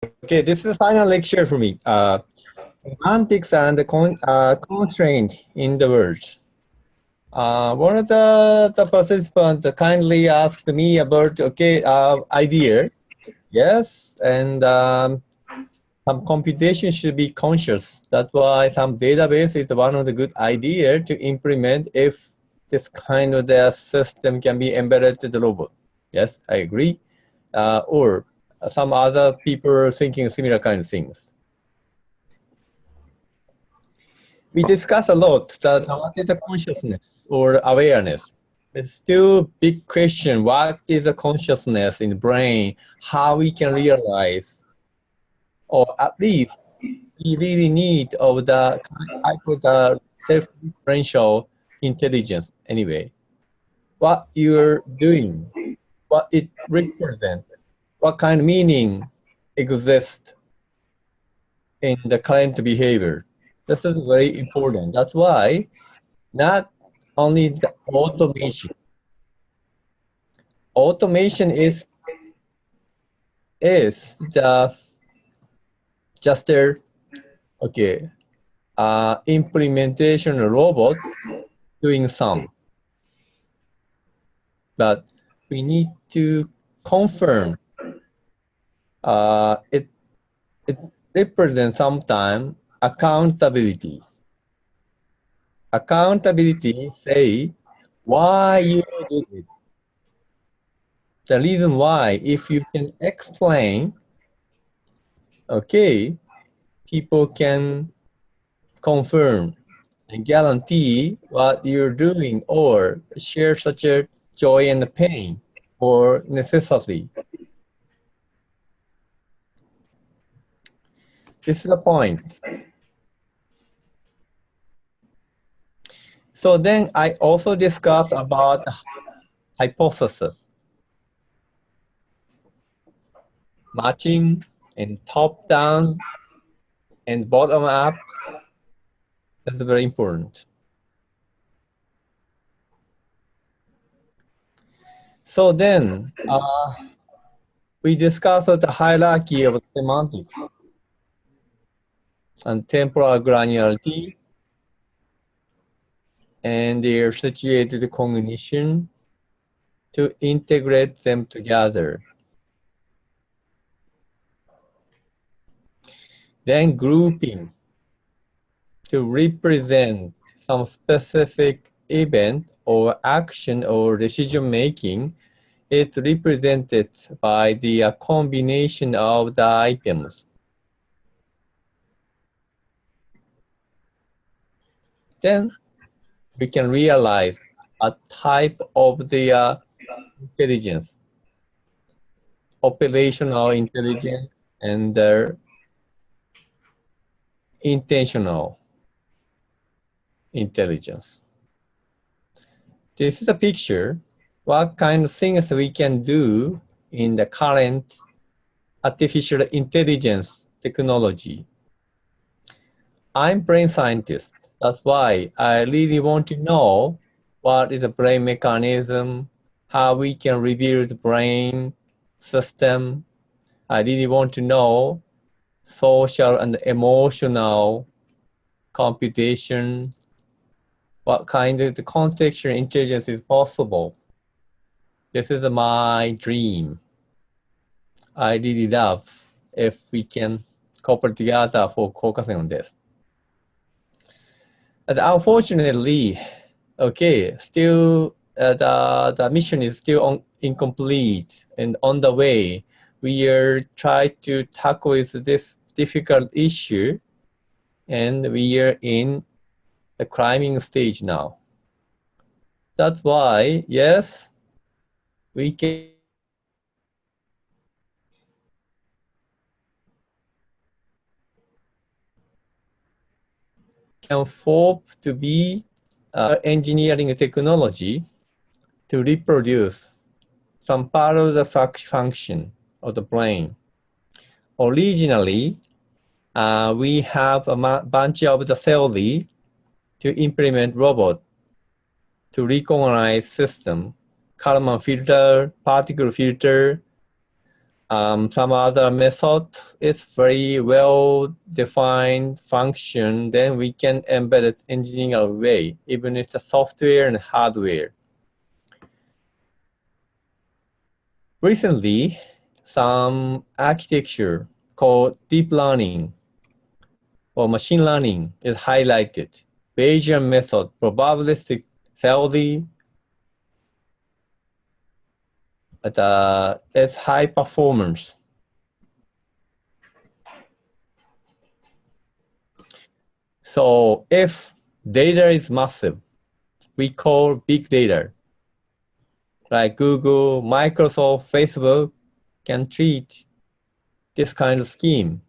Okay, this is the final lecture for me. Semantics and the constraint in the world. One of the participants kindly asked me about, idea. Yes, and some computation should be conscious. That's why some database is one of the good idea to implement if this kind of the system can be embedded to the robot. Yes, I agree. Or some other people thinking similar kind of things. We discuss a lot that what is the consciousness or awareness. It's still big question. What is the consciousness in the brain? How we can realize, or at least we really need of the type of the self-differential intelligence anyway. What you're doing, what it represents, what kind of meaning exists in the current behavior. This is very important. That's why not only the automation. Automation is the just a implementation robot doing some, but we need to confirm it represents sometimes accountability. Accountability say why you did it. The reason why, if you can explain, okay, people can confirm and guarantee what you're doing or share such a joy and pain or necessity. This is the point. So then I also discuss about hypothesis, matching and top down and bottom up. That's very important. So then we discuss the hierarchy of semantics and temporal granularity and their situated cognition to integrate them together. Then grouping to represent some specific event or action or decision making is represented by the combination of the items. Then we can realize a type of the intelligence, operational intelligence and intentional intelligence. This is a picture. What kind of things we can do in the current artificial intelligence technology. I'm brain scientist. That's why I really want to know what is the brain mechanism, how we can rebuild the brain system. I really want to know social and emotional computation, what kind of the contextual intelligence is possible. This is my dream. I really love if we can cooperate together for focusing on this. And unfortunately, okay, still the mission is still incomplete and on the way. We are trying to tackle this difficult issue, and we are in the climbing stage now. That's why, yes, we can hope to be engineering technology to reproduce some part of the function of the brain. Originally, we have a bunch of the theory to implement robot to recognize system, Kalman filter, particle filter, some other method is very well-defined function, then we can embed it engineering a way, even if the software and hardware. Recently, some architecture called deep learning or machine learning is highlighted. Bayesian method, probabilistic theory, it's high performance. So if data is massive, we call big data. Like Google, Microsoft, Facebook can treat this kind of scheme.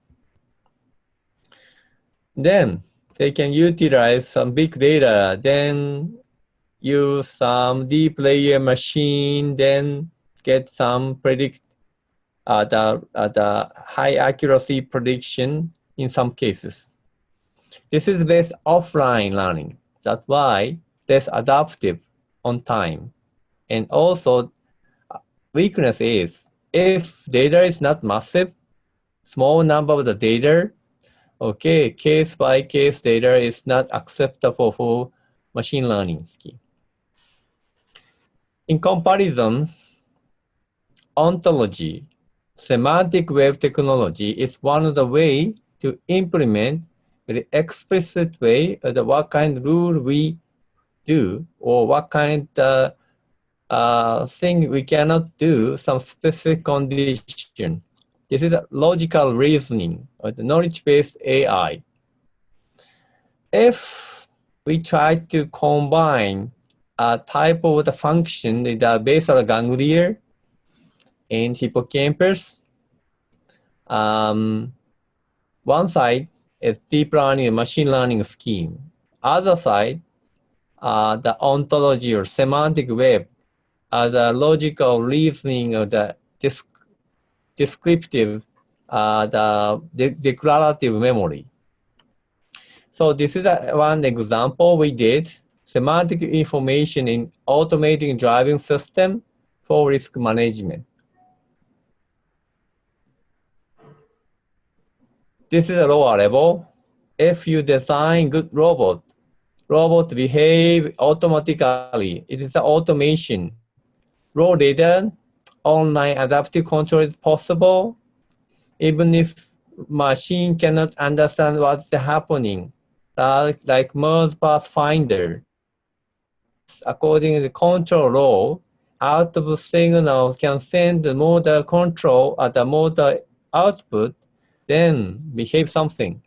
Then they can utilize some big data, then use some deep layer machine, then get some the high accuracy prediction in some cases. This is based offline learning. That's why less adaptive on time. And also weakness is if data is not massive, small number of the data, okay, case by case data is not acceptable for machine learning scheme. In comparison, ontology, semantic web technology is one of the way to implement very explicit way of what kind of rule we do or what kind of thing we cannot do some specific condition. This is a logical reasoning or the knowledge-based AI. If we try to combine a type of the function in the basal ganglia and hippocampus, one side is deep learning and machine learning scheme. Other side, the ontology or semantic web, the logical reasoning of the descriptive, the declarative memory. So this is one example we did, semantic information in automating driving system for risk management. This is a lower level. If you design good robot behave automatically. It is the automation. Raw data, online adaptive control is possible, even if machine cannot understand what's happening. Like Merge Pathfinder, according to the control law, out of signal can send the motor control at the motor output, then behave something.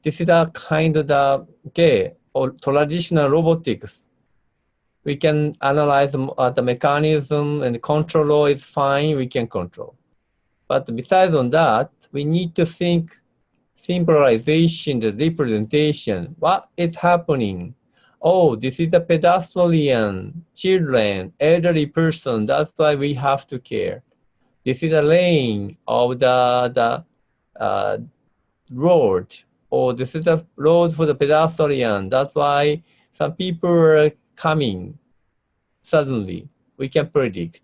This is a kind of the or traditional robotics. We can analyze the mechanism and the control law is fine, we can control. But besides on that, we need to think symbolization, the representation. What is happening? Oh, this is a pedestrian, children, elderly person. That's why we have to care. This is a lane of the road, or this is a road for the pedestrian. That's why some people are coming suddenly. We can predict.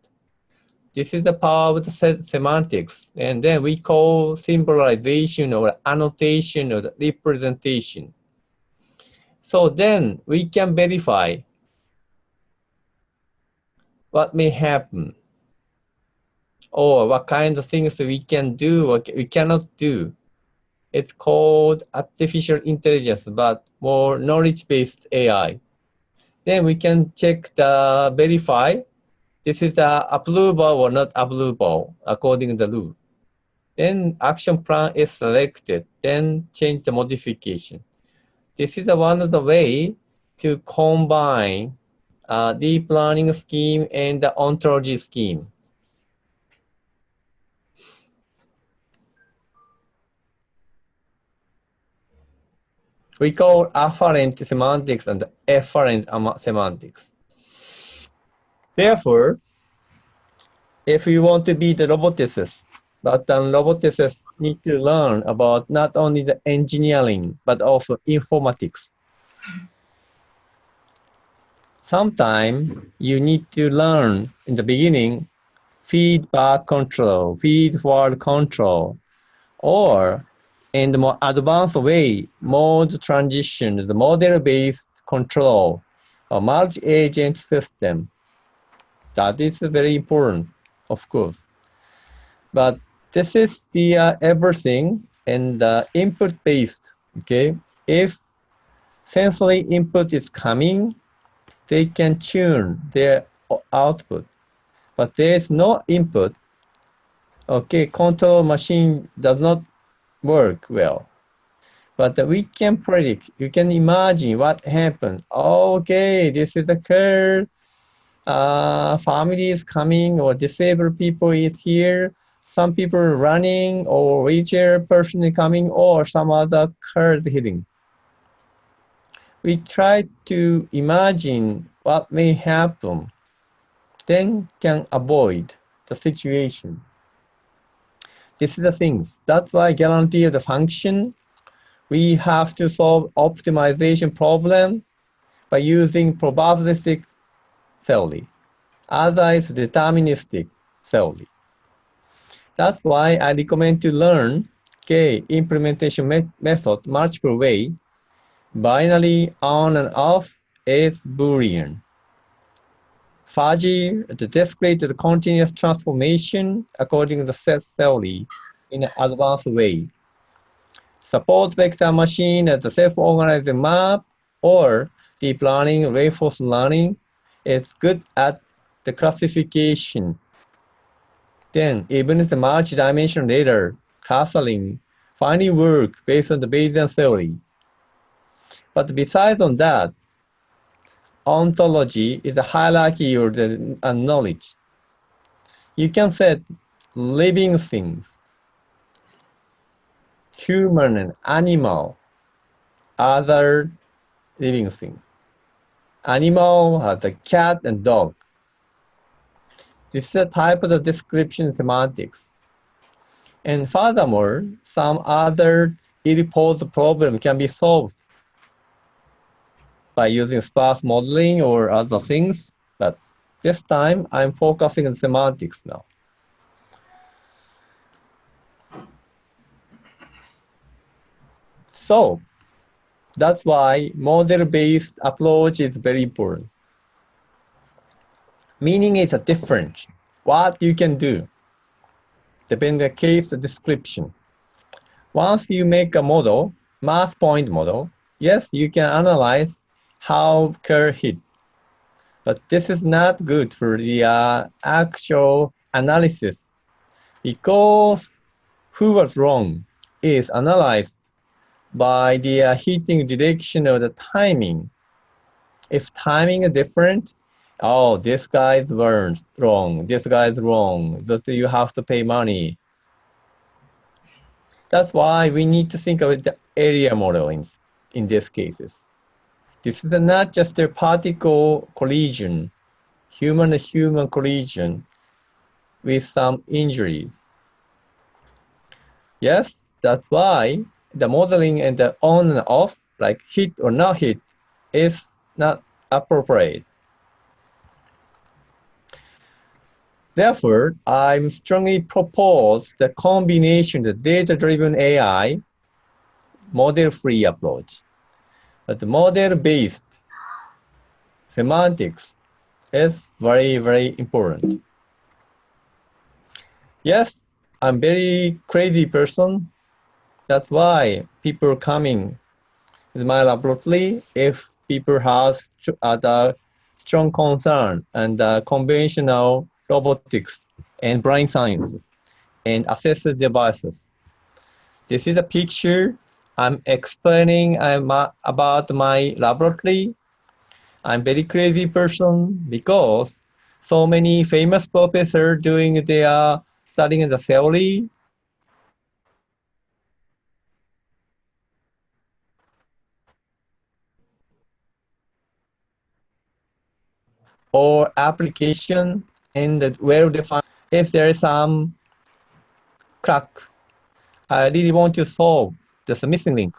This is the power of the semantics. And then we call symbolization or annotation or representation. So then we can verify what may happen or what kinds of things we can do or we cannot do. It's called artificial intelligence, but more knowledge-based AI. Then we can check the verify. This is approvable or not approvable according to the rule. Then action plan is selected, then change the modification. This is one of the way to combine deep learning scheme and the ontology scheme. We call afferent semantics and efferent semantics. Therefore, if we want to be the roboticists, but then roboticists need to learn about not only the engineering, but also informatics. Sometimes you need to learn in the beginning feedback control, feed-forward control, or in the more advanced way, mode transition, the model-based control, a multi-agent system. That is very important, of course. But this is the everything and input-based, okay? If sensory input is coming, they can tune their output. But there is no input, okay, control machine does not work well. But we can predict, you can imagine what happened. Okay, this is the curve. Family is coming or disabled people is here. Some people running or wheelchair person is coming or some other car is hitting. We try to imagine what may happen, then can avoid the situation. This is the thing. That's why guarantee of the function. We have to solve optimization problem by using probabilistic theory. Otherwise, deterministic theory. That's why I recommend to learn implementation method multiple way. Binary on and off is Boolean. Fuzzy, the discrete the continuous transformation according to the set theory in an advanced way. Support vector machine as a self-organized map or deep learning, reinforcement learning is good at the classification. Then even if the multi-dimensional data clustering finally work based on the Bayesian theory. But besides on that, ontology is a hierarchy or the knowledge. You can set living things, human and animal, other living things. Animal has a cat and dog. This is a type of the description semantics. And furthermore, some other ill-posed problem can be solved by using sparse modeling or other things. But this time, I'm focusing on semantics now. So that's why model-based approach is very important. Meaning is a different. What you can do, depending on the case description. Once you make a model, math point model, yes, you can analyze how curve hit. But this is not good for the actual analysis because who was wrong is analyzed by the heating direction of the timing. If timing is different, oh, this guy's wrong, this guy's wrong, that you have to pay money. That's why we need to think of the area model in these cases. This is not just a particle collision, human-to-human collision with some injury. Yes, that's why the modeling and the on and off, like hit or not hit, is not appropriate. Therefore, I strongly propose the combination of data-driven AI, model-free approach. But the model-based semantics is very, very important. Yes, I'm very crazy person. That's why people coming with my laboratory if people has the strong concern and conventional robotics and brain sciences and assistive devices. This is a picture I'm explaining about my laboratory. I'm very crazy person because so many famous professors doing their studying the theory or application in the well-defined. If there is some crack, I really want to solve this missing link.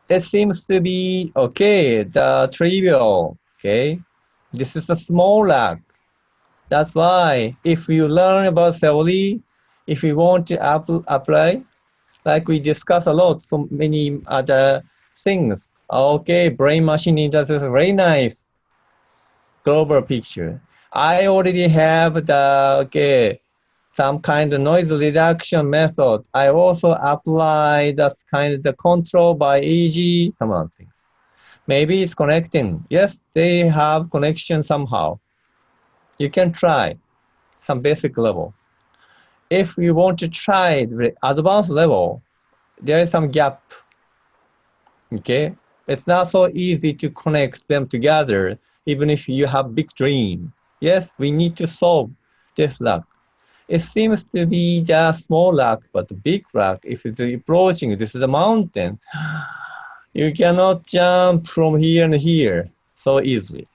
It seems to be okay, the trivial, okay? This is a small lag. That's why if you learn about theory, if you want to apply, like we discuss a lot, so many other things. Okay, brain-machine interface, very nice global picture. I already have some kind of noise reduction method. I also apply that kind of the control by EG, some other things. Maybe it's connecting. Yes, they have connection somehow. You can try some basic level. If you want to try the advanced level, there is some gap. Okay, it's not so easy to connect them together, even if you have big dream. Yes, we need to solve this lack. It seems to be just small rock, but big rock, if it's approaching, this is a mountain, you cannot jump from here and here so easily.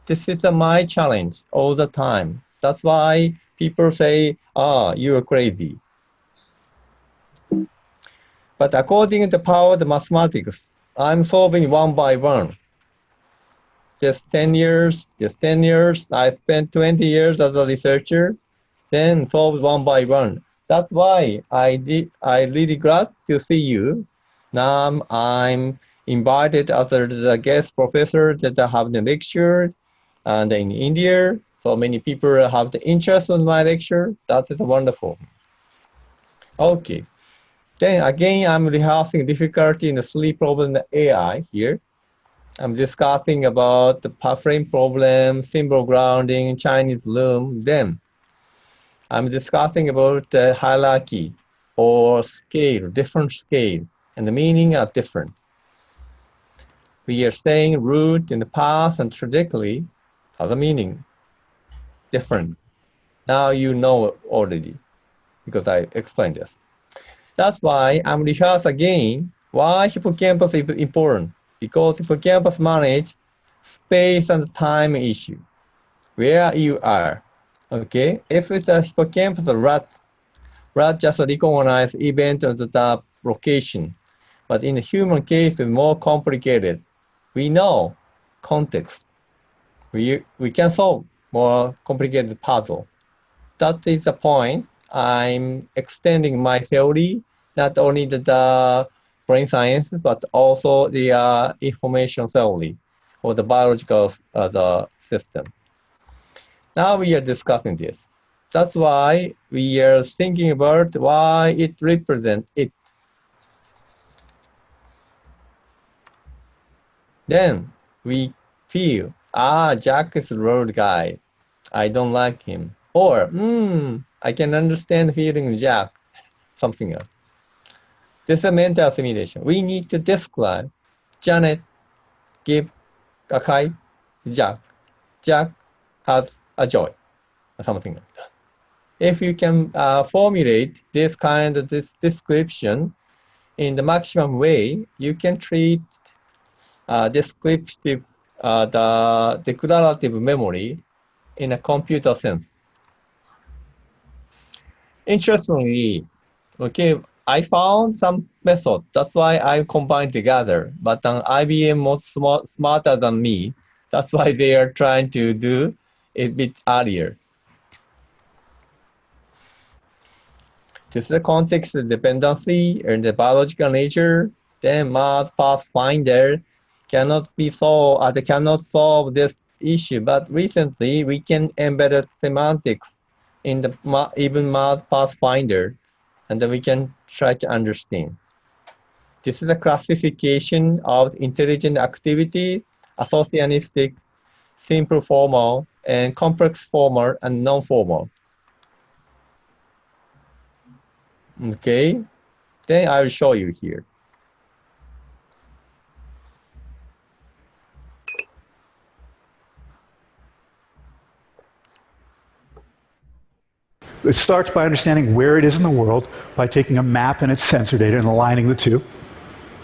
This is my challenge all the time. That's why people say, you're crazy. But according to the power of the mathematics, I'm solving one by one. Just 10 years, I spent 20 years as a researcher, then solved one by one. That's why I really glad to see you. Now I'm invited as the guest professor that I have the lecture and in India. So many people have the interest in my lecture. That is wonderful. Okay. Then again, I'm rehearsing difficulty in the sleep problem AI here. I'm discussing about the frame problem, symbol grounding, Chinese loom. Then I'm discussing about the hierarchy or scale, different scale, and the meaning are different. We are saying root in the past and trajectory has a meaning different. Now you know already because I explained this. That's why I'm rehearse again why hippocampus is important. Because hippocampus manage space and time issue, where you are. Okay, if it's a hippocampus rat just recognize event at the location. But in the human case, it's more complicated. We know context. We can solve more complicated puzzle. That is the point. I'm extending my theory, not only the brain science, but also the information theory or the biological the system. Now we are discussing this. That's why we are thinking about why it represents it. Then we feel, Jack is a road guy. I don't like him. Or, I can understand feeling Jack, something else. This is a mental assimilation. We need to describe Janet give a kite, Jack. Jack has a joy, or something like that. If you can formulate this kind of description in the maximum way, you can treat descriptive, the declarative memory in a computer sense. Interestingly, okay, I found some method. That's why I combined together. But IBM was smarter than me. That's why they are trying to do it a bit earlier. This is the context of dependency and the biological nature. Then math pathfinder cannot solve this issue. But recently, we can embed semantics in the even math pathfinder, and then we can try to understand. This is a classification of intelligent activity, associationistic, simple formal, and complex formal and non-formal. Okay, then I will show you here. It starts by understanding where it is in the world by taking a map and its sensor data and aligning the two.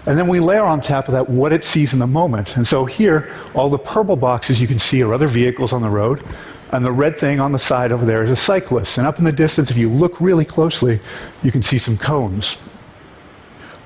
And then we layer on top of that what it sees in the moment. And so here, all the purple boxes you can see are other vehicles on the road, and the red thing on the side over there is a cyclist. And up in the distance, if you look really closely, you can see some cones.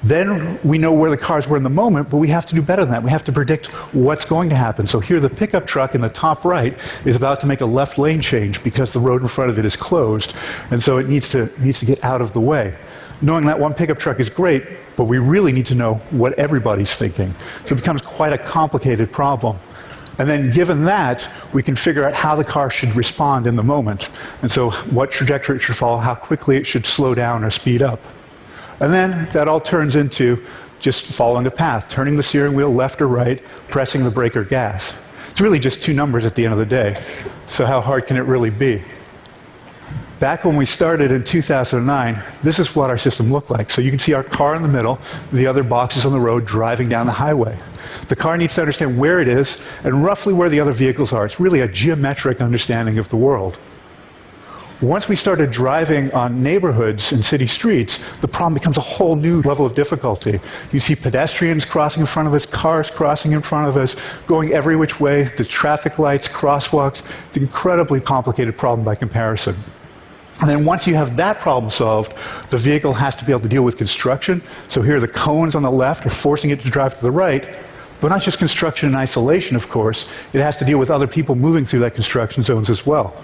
Then we know where the cars were in the moment, but we have to do better than that. We have to predict what's going to happen. So here the pickup truck in the top right is about to make a left lane change because the road in front of it is closed, and so it needs to get out of the way. Knowing that one pickup truck is great, but we really need to know what everybody's thinking. So it becomes quite a complicated problem. And then given that, we can figure out how the car should respond in the moment. And so what trajectory it should follow, how quickly it should slow down or speed up. And then that all turns into just following a path, turning the steering wheel left or right, pressing the brake or gas. It's really just two numbers at the end of the day. So how hard can it really be? Back when we started in 2009, this is what our system looked like. So you can see our car in the middle, the other boxes on the road driving down the highway. The car needs to understand where it is and roughly where the other vehicles are. It's really a geometric understanding of the world. Once we started driving on neighborhoods and city streets, the problem becomes a whole new level of difficulty. You see pedestrians crossing in front of us, cars crossing in front of us, going every which way, the traffic lights, crosswalks. It's an incredibly complicated problem by comparison. And then once you have that problem solved, the vehicle has to be able to deal with construction. So here the cones on the left are forcing it to drive to the right, but not just construction in isolation, of course. It has to deal with other people moving through that construction zones as well.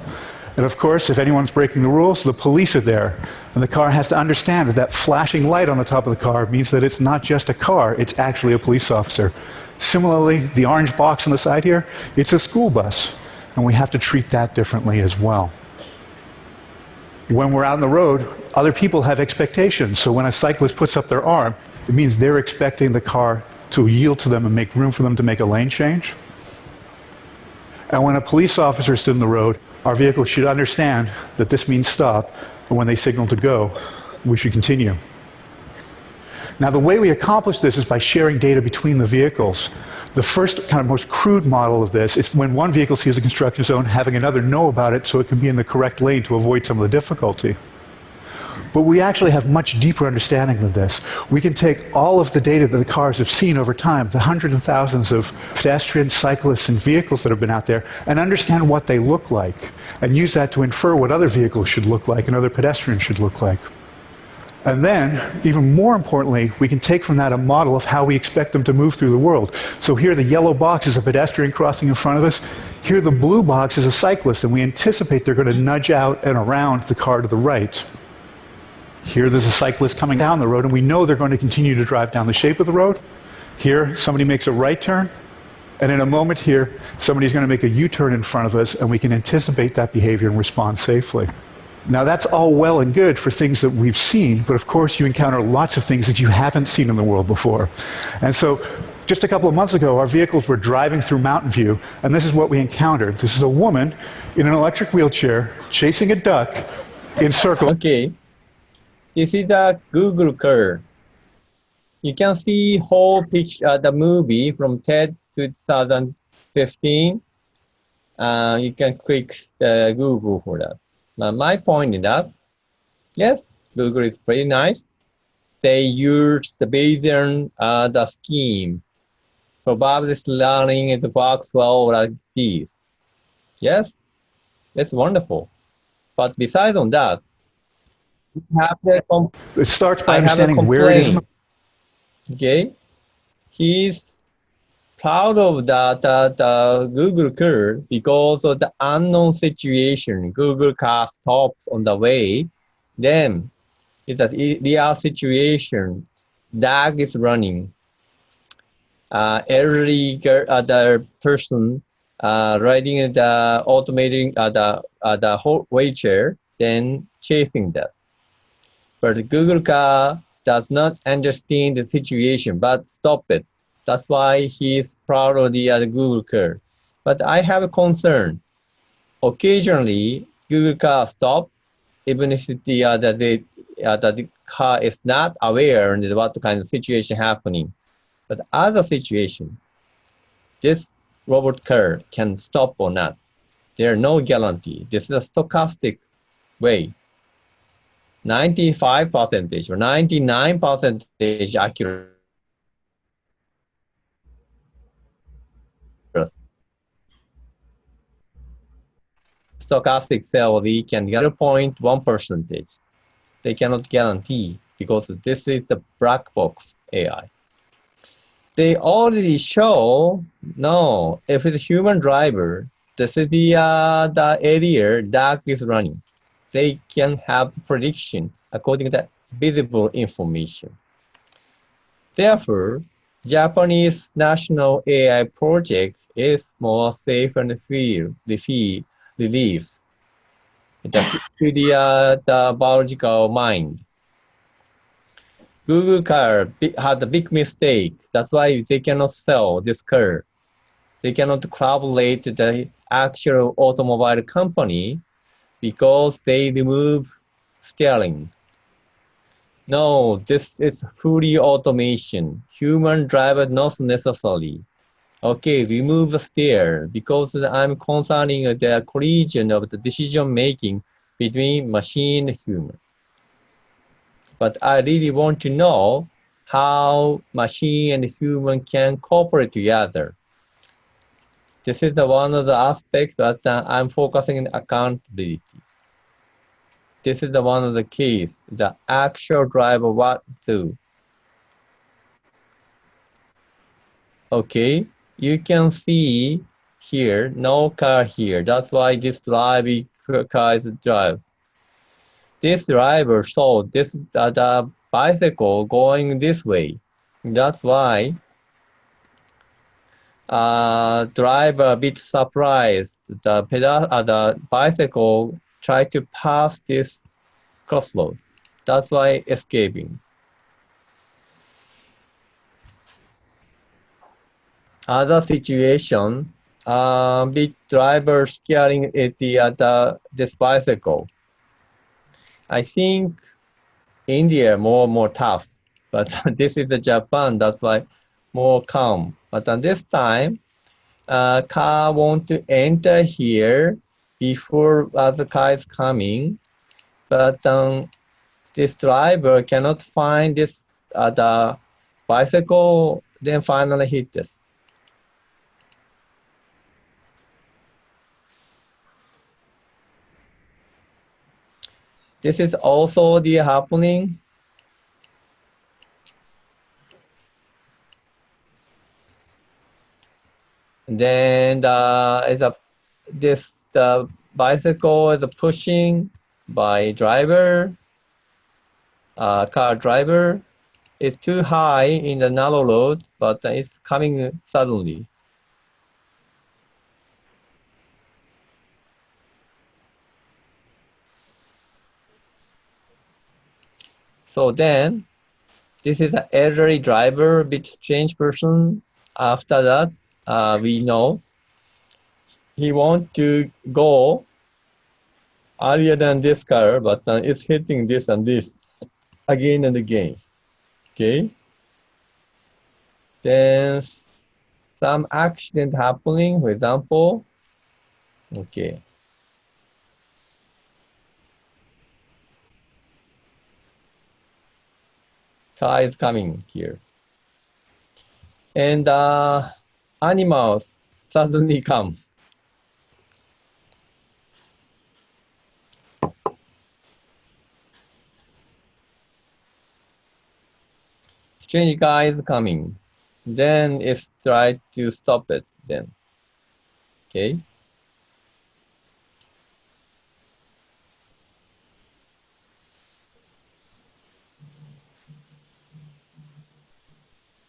And of course, if anyone's breaking the rules, the police are there. And the car has to understand that that flashing light on the top of the car means that it's not just a car, it's actually a police officer. Similarly, the orange box on the side here, it's a school bus. And we have to treat that differently as well. When we're out on the road, other people have expectations. So when a cyclist puts up their arm, it means they're expecting the car to yield to them and make room for them to make a lane change. And when a police officer stood in the road, our vehicle should understand that this means stop, and when they signal to go, we should continue. Now, the way we accomplish this is by sharing data between the vehicles. The first kind of most crude model of this is when one vehicle sees a construction zone, having another know about it so it can be in the correct lane to avoid some of the difficulty. But we actually have much deeper understanding than this. We can take all of the data that the cars have seen over time, the hundreds of thousands of pedestrians, cyclists, and vehicles that have been out there, and understand what they look like, and use that to infer what other vehicles should look like and other pedestrians should look like. And then, even more importantly, we can take from that a model of how we expect them to move through the world. So here the yellow box is a pedestrian crossing in front of us. Here the blue box is a cyclist, and we anticipate they're going to nudge out and around the car to the right. Here there's a cyclist coming down the road, and we know they're going to continue to drive down the shape of the road. Here somebody makes a right turn, and in a moment here somebody's going to make a U-turn in front of us, and we can anticipate that behavior and respond safely. Now that's all well and good for things that we've seen, but of course you encounter lots of things that you haven't seen in the world before. And so just a couple of months ago, our vehicles were driving through Mountain View, and this is what we encountered. This is a woman in an electric wheelchair chasing a duck in circles. Okay. This is the Google curve. You can see whole picture, the movie from TED 2015. You can click Google for that. Now, my point is that, yes, Google is pretty nice. They use the Bayesian the scheme. Probabilistic learning, it works well like this. Yes, it's wonderful. But besides on that, It starts by understanding where it is. Okay, he's proud of that the Google curve because of the unknown situation. Google car stops on the way, then it's a real situation. Dog is running. Elderly the person riding the automating the whole wheelchair, then chasing that. But the Google car does not understand the situation, but stop it. That's why he's proud of the Google car. But I have a concern. Occasionally, Google car stops, even if the car is not aware of what kind of situation happening. But other situation, this robot car can stop or not. There are no guarantee. This is a stochastic way. 95% or 99% accurate. Stochastic theory can get 0.1%. They cannot guarantee. because this is the black box AI. They already show, no, if it's a human driver, this is the area dark is running. They can have prediction according to visible information. Therefore, Japanese national AI project is more safe and relief to the biological mind. Google car had a big mistake. That's why they cannot sell this car. They cannot collaborate the actual automobile company because they remove steering. No, this is fully automation. Human driver not necessary. Okay, remove the steer because I'm concerning the collision of the decision making between machine and human. But I really want to know how machine and human can cooperate together. This is one of the aspects that I'm focusing on accountability. This is one of the keys, the actual driver what to do. Okay, you can see here, no car here. That's why this driving car is drive. This driver saw this the bicycle going this way. That's why driver a bit surprised. The bicycle tried to pass this crossroad. That's why escaping. Other situation, big driver steering this bicycle. I think India more tough, but this is the Japan. That's why more calm. But this time, car want to enter here before the car is coming, but this driver cannot find this the bicycle. Then finally hit this. This is also the happening. And then the bicycle is pushing by driver, car driver. It's too high in the narrow road, but it's coming suddenly. So then, this is an elderly driver, bit strange person. After that, we know he want to go earlier than this car, but it's hitting this and this again and again. Okay. Then some accident happening, for example. Okay. Car is coming here. And animals suddenly come. Strange guy is coming. Then it's try to stop it then. Okay.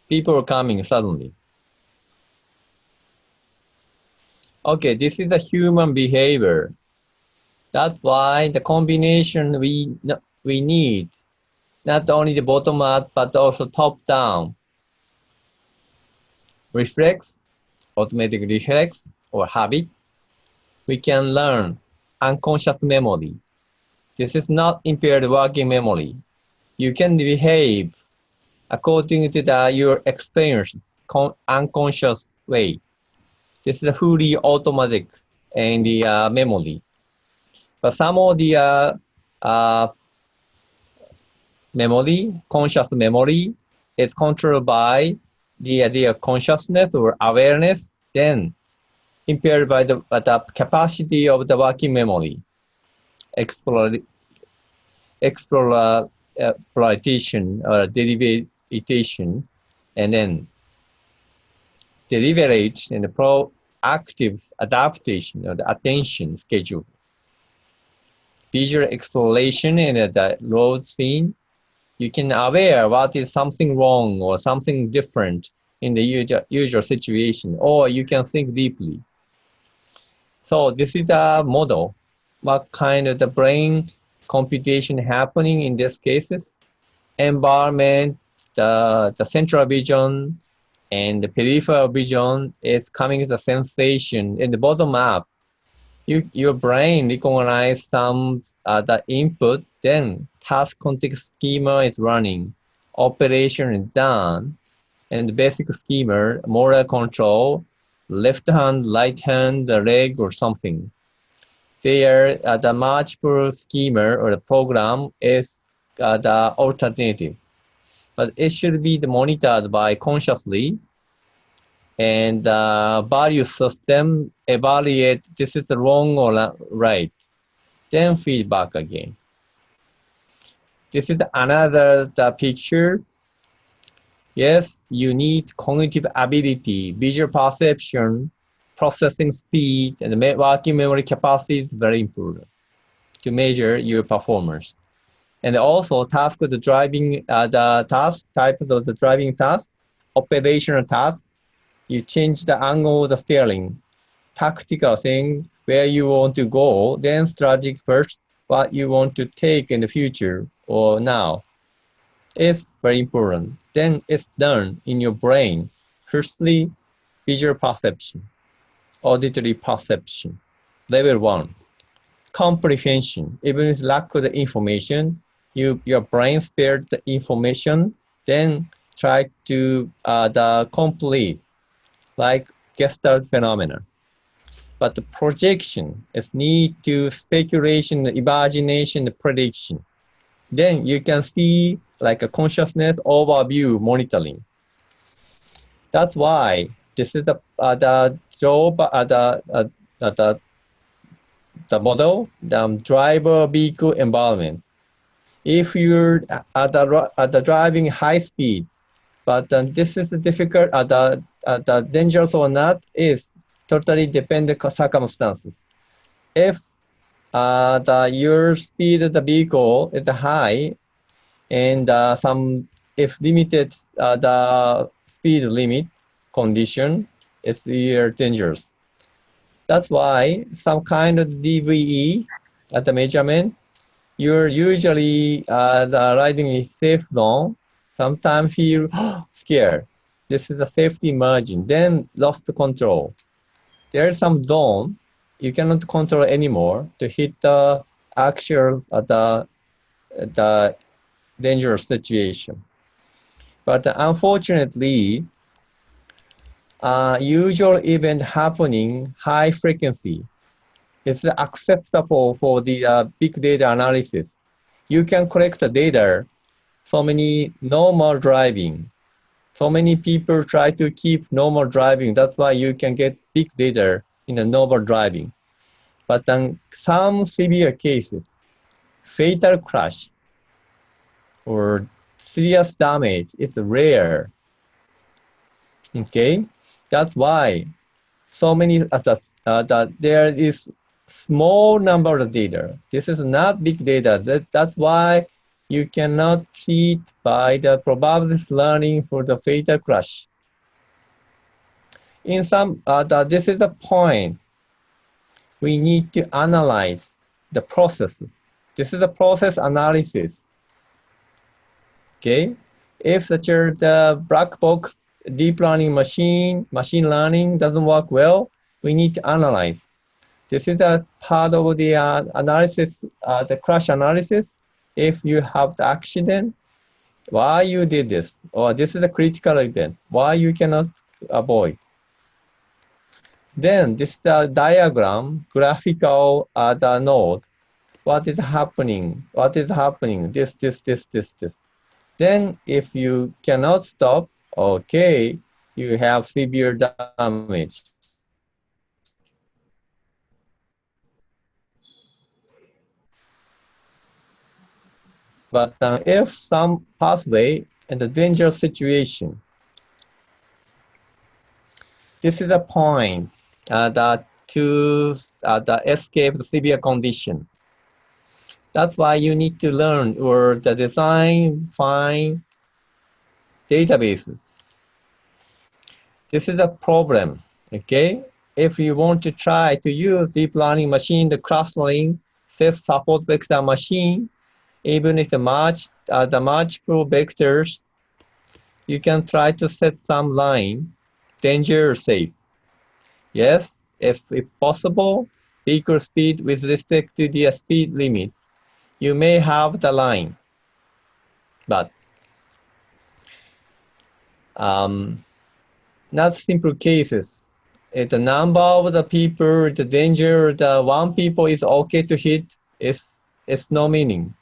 People are coming suddenly. Okay, this is a human behavior. That's why the combination we need, not only the bottom up, but also top down. Reflex, automatic reflex, or habit. We can learn unconscious memory. This is not impaired working memory. You can behave according to your experience, unconscious way. This is a fully automatic and the memory. But some of the memory, conscious memory, is controlled by the consciousness or awareness, then impaired by the capacity of the working memory. prioritization or derivation, and then deliberate and proactive adaptation of the attention schedule. Visual exploration and the road scene, you can aware what is something wrong or something different in the usual situation, or you can think deeply. So this is the model. What kind of the brain computation happening in these cases? Environment, the central vision, and the peripheral vision is coming as a sensation in the bottom up. Your brain recognize some the input, then task context schema is running, operation is done, and the basic schema, motor control, left hand, right hand, the leg or something. There, the multiple schema or the program is the alternative, but it should be monitored by consciously, and the value system evaluate this is wrong or right, then feedback again. This is another picture. Yes, you need cognitive ability, visual perception, processing speed, and working memory capacity is very important to measure your performance. And also task of the driving, the task type of the driving task, operational task, you change the angle of the steering, tactical thing, where you want to go, then strategic first, what you want to take in the future or now. It's very important. Then it's done in your brain. Firstly, visual perception, auditory perception, level 1. Comprehension, even with lack of the information, your brain spared the information, then try to the complete, like Gestalt phenomena. But the projection is need to speculation, imagination, prediction. Then you can see like a consciousness overview monitoring. That's why this is the job, the model, the driver vehicle environment. If you're at the driving high speed, but this is difficult, the dangerous or not is totally dependent on circumstances. If your speed of the vehicle is high, and if limited the speed limit condition, it's very dangerous. That's why some kind of DVE at the measurement, you're usually riding in safe zone, sometimes feel scared. This is a safety margin, then lost control. There is some zone you cannot control anymore to hit the actual the dangerous situation. But unfortunately, usual event happening high frequency is acceptable for the big data analysis. You can collect the data, so many normal driving. So many people try to keep normal driving. That's why you can get big data in the normal driving. But then some severe cases, fatal crash or serious damage is rare. Okay, that's why so many there is small number of data. This is not big data. That's why you cannot treat by the probability learning for the fatal crash. In some, this is the point. We need to analyze the process. This is the process analysis. Okay, if the black box deep learning machine learning doesn't work well, we need to analyze. This is a part of the analysis, the crash analysis. If you have the accident, why you did this, or this is a critical event, why you cannot avoid. Then this is the diagram, graphical the node. What is happening? What is happening? This. Then if you cannot stop, okay, you have severe damage. But if some pathway in the dangerous situation, this is the point that to escape the severe condition. That's why you need to learn or the design, find databases. This is a problem, okay? If you want to try to use deep learning machine, the clustering, self-support vector machine, even if the multiple vectors, you can try to set some line, danger or safe. Yes, if possible, vehicle speed with respect to the speed limit, you may have the line, but not simple cases. The number of the people, the danger, the one people is okay to hit is no meaning.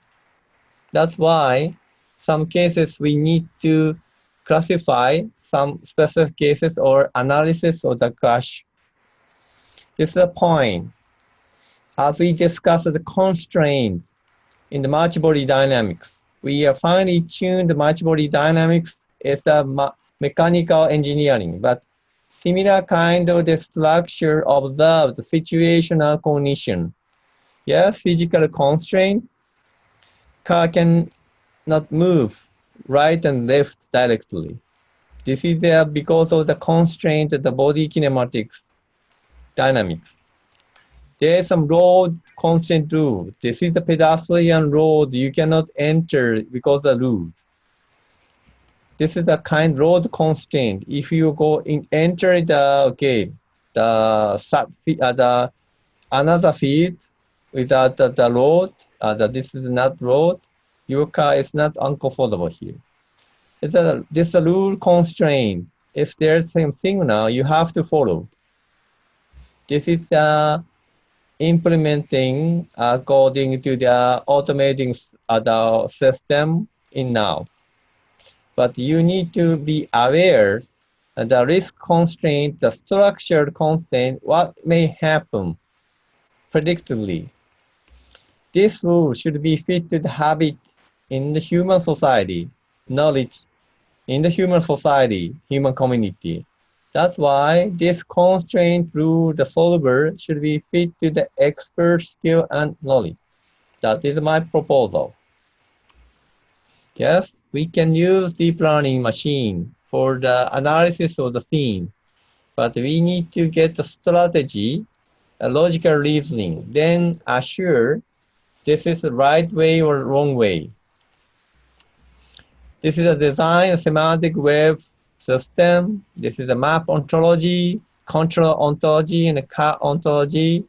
That's why some cases we need to classify some specific cases or analysis of the crash. This is the point. As we discussed the constraint in the multi-body dynamics, we have finely tuned the multi-body dynamics as a mechanical engineering, but similar kind of the structure observed situational cognition. Yes, physical constraint, car can not move right and left directly. This is there because of the constraint of the body kinematics dynamics. There is some road constraint rule. This is the pedestrian road. You cannot enter because of the rule. This is the kind road constraint. If you go in enter the another field without the road, this is not road, your car is not uncomfortable here. This is a rule constraint. If there's some signal, you have to follow. This is implementing according to the automating the system in now. But you need to be aware of the risk constraint, the structured constraint, what may happen predictably. This rule should be fit to the habit in the human society, knowledge in the human society, human community. That's why this constraint rule, the solver, should be fit to the expert skill and knowledge. That is my proposal. Yes, we can use deep learning machine for the analysis of the scene, but we need to get the strategy, a logical reasoning, then assure this is the right way or wrong way. This is a design semantic web system. This is a map ontology, control ontology, and a car ontology.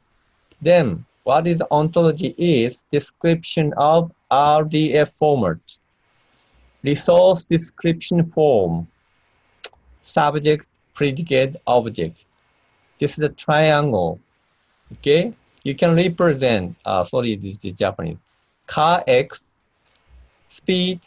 Then what is the ontology is description of RDF format. Resource description form, subject, predicate, object. This is a triangle, okay? You can represent, sorry, this is Japanese. Car X, speed,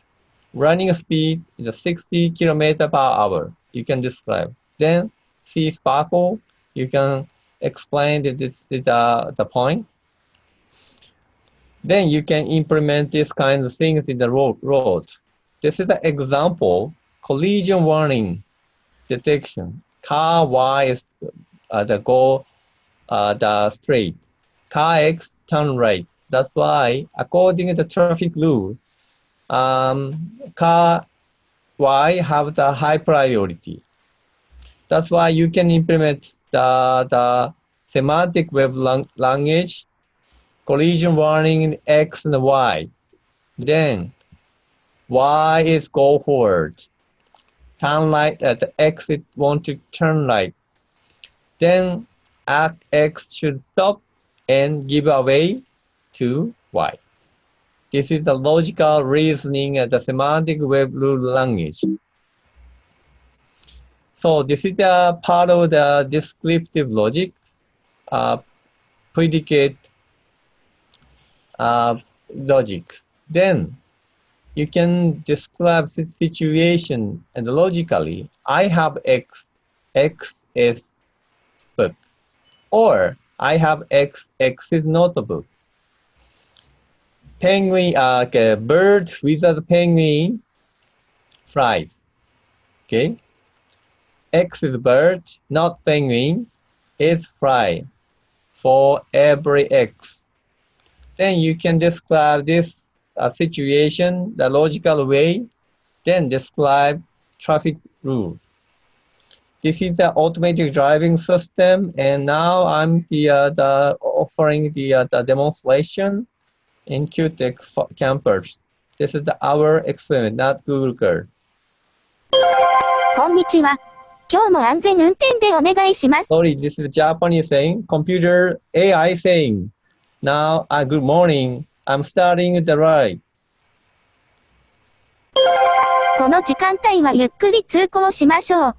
running speed is 60 kilometers per hour. You can describe. Then C sparkle, you can explain that this is the point. Then you can implement this kind of things in the road. This is the example, collision warning detection. Car Y is the straight. Car X turn right. That's why, according to the traffic rule, car Y have the high priority. That's why you can implement the semantic web language, collision warning in X and Y. Then Y is go forward. Turn right at the exit, want to turn right. Then X should stop and give away to Y. This is the logical reasoning at the semantic web rule language. So this is the part of the descriptive logic, predicate logic. Then you can describe the situation and logically, I have X, X is book, or I have X, X is not a book. penguin, okay, bird without penguin flies. Okay. X is bird, not penguin, is fly for every X. Then you can describe this situation the logical way, then describe traffic rule. This is the automatic driving system, and now I'm offering the demonstration in QTech campus. This is our experiment, not Google Girl. こんにちは。今日も安全運転でお願いします。Sorry, this is Japanese saying, computer AI saying. Now, good morning. I'm starting the ride. この時間帯はゆっくり通行しましょう。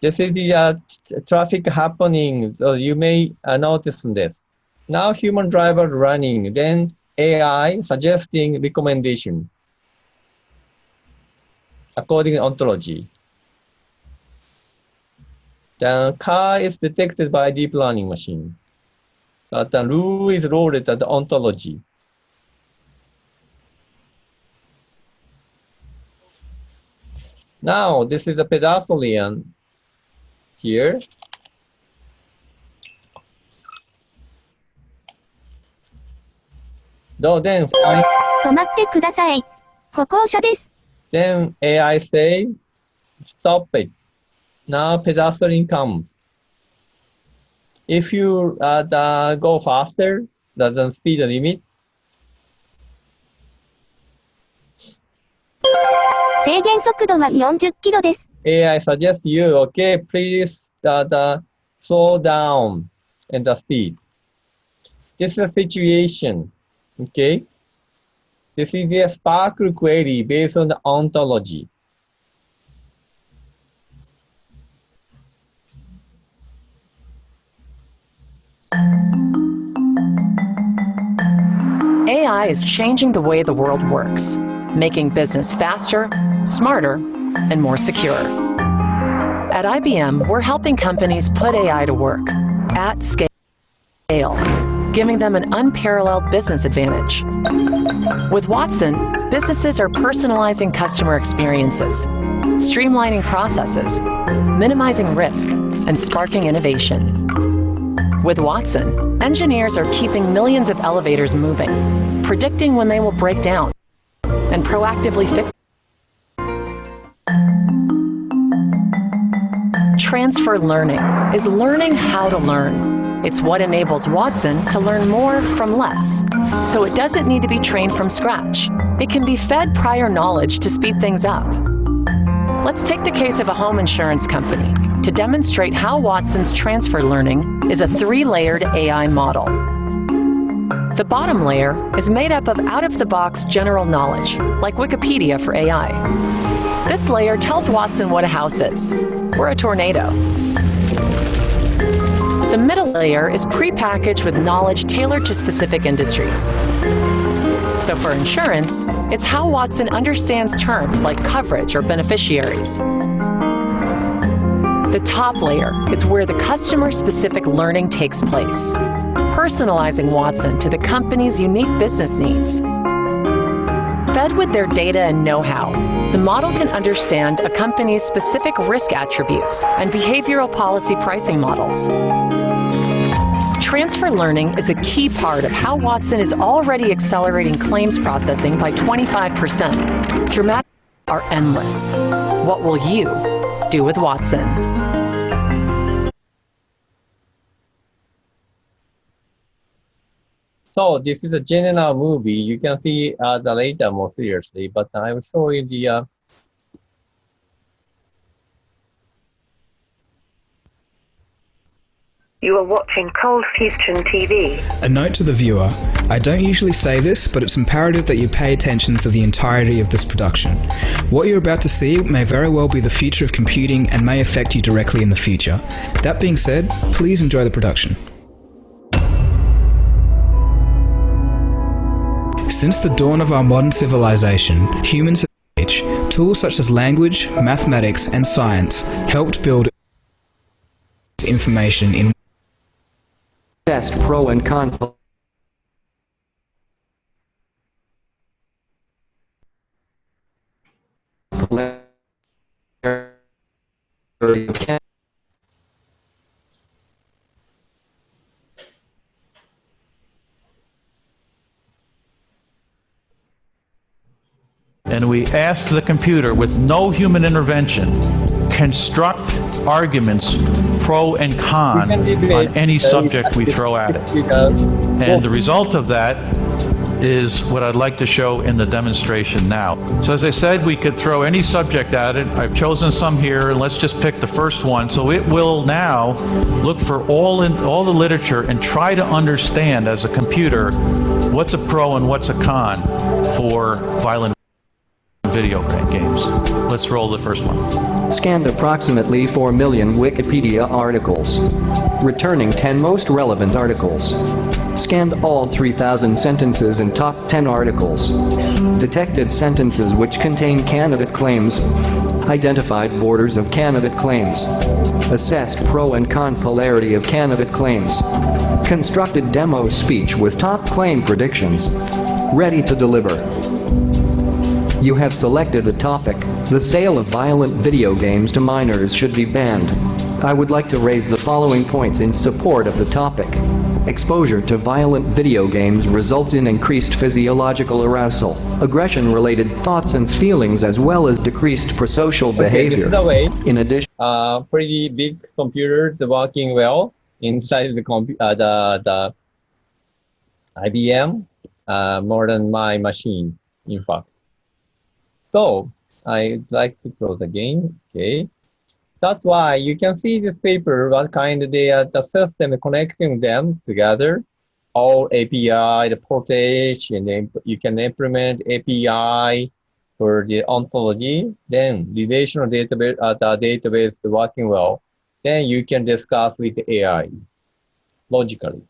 This is the traffic happening. So you may notice this. Now human driver running, then AI suggesting recommendation according to ontology. The car is detected by deep learning machine. But the rule is loaded at the ontology. Now this is the pedestrian here. Then 止まってください。歩行者です。Then AI say, stop it. Now pedestrian comes. If you go faster than speed limit, 制限速度は40キロです。AI suggests you, okay, please slow down in the speed. This is a situation, okay? This is a Sparkle query based on the ontology. AI is changing the way the world works, making business faster, smarter, and more secure. At IBM, we're helping companies put AI to work at scale, giving them an unparalleled business advantage. With Watson, businesses are personalizing customer experiences, streamlining processes, minimizing risk, and sparking innovation. With Watson, engineers are keeping millions of elevators moving, predicting when they will break down, and proactively fixing. Transfer learning is learning how to learn. It's what enables Watson to learn more from less. So it doesn't need to be trained from scratch. It can be fed prior knowledge to speed things up. Let's take the case of a home insurance company to demonstrate how Watson's transfer learning is a 3-layered AI model. The bottom layer is made up of out-of-the-box general knowledge, like Wikipedia for AI. This layer tells Watson what a house is, or a tornado. The middle layer is pre-packaged with knowledge tailored to specific industries. So for insurance, it's how Watson understands terms like coverage or beneficiaries. The top layer is where the customer-specific learning takes place, personalizing Watson to the company's unique business needs. Fed with their data and know-how, the model can understand a company's specific risk attributes and behavioral policy pricing models. Transfer learning is a key part of how Watson is already accelerating claims processing by 25%. Dramatic are endless. What will you do with Watson? So this is a general movie. You can see the later more seriously, but I will show you the You are watching Cold Fusion TV. A note to the viewer, I don't usually say this, but it's imperative that you pay attention to the entirety of this production. What you're about to see may very well be the future of computing and may affect you directly in the future. That being said, please enjoy the production. Since the dawn of our modern civilization, humans have changed. Tools such as language, mathematics, and science helped build information in Test pro and con. And we ask the computer, with no human intervention, construct arguments pro and con on any subject we throw at it. And the result of that is what I'd like to show in the demonstration now. So as I said, we could throw any subject at it. I've chosen some here, and let's just pick the first one. So it will now look for all the literature and try to understand, as a computer, what's a pro and what's a con for violent video games. Let's roll the first one. Scanned approximately 4 million Wikipedia articles, returning 10 most relevant articles. Scanned all 3,000 sentences in top 10 articles. Detected sentences which contain candidate claims. Identified borders of candidate claims. Assessed pro and con polarity of candidate claims. Constructed demo speech with top claim predictions. Ready to deliver. You have selected a topic. The sale of violent video games to minors should be banned. I would like to raise the following points in support of the topic. Exposure to violent video games results in increased physiological arousal, aggression-related thoughts and feelings, as well as decreased prosocial behavior. This is the way. In addition, Pretty big computer working well inside the IBM, more than my machine, in fact. So I'd like to close again. Okay. That's why you can see this paper, what kind of the system connecting them together, all API, the portage, and then you can implement API for the ontology, then relational database, the database working well, then you can discuss with the AI logically.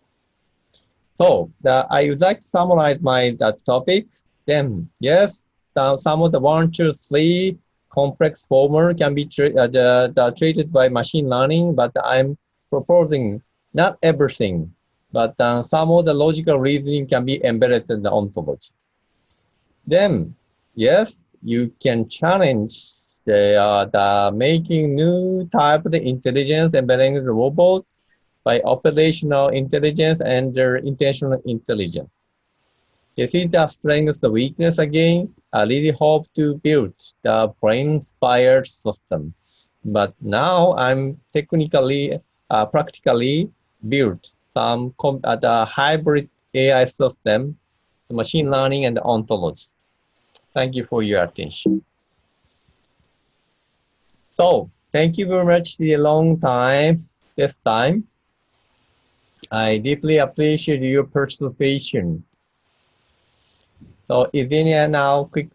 So I would like to summarize my topics. Then yes, some of the 1, 2, 3 complex formula can be treated by machine learning, but I'm proposing not everything, but some of the logical reasoning can be embedded in the ontology. Then, yes, you can challenge the making new type of intelligence embedding the robot by operational intelligence and their intentional intelligence. This is the strength, the weakness again. I really hope to build the brain-inspired system. But now I'm technically, practically built some the hybrid AI system, the machine learning and the ontology. Thank you for your attention. So thank you very much for a long time this time. I deeply appreciate your participation. So is there now quick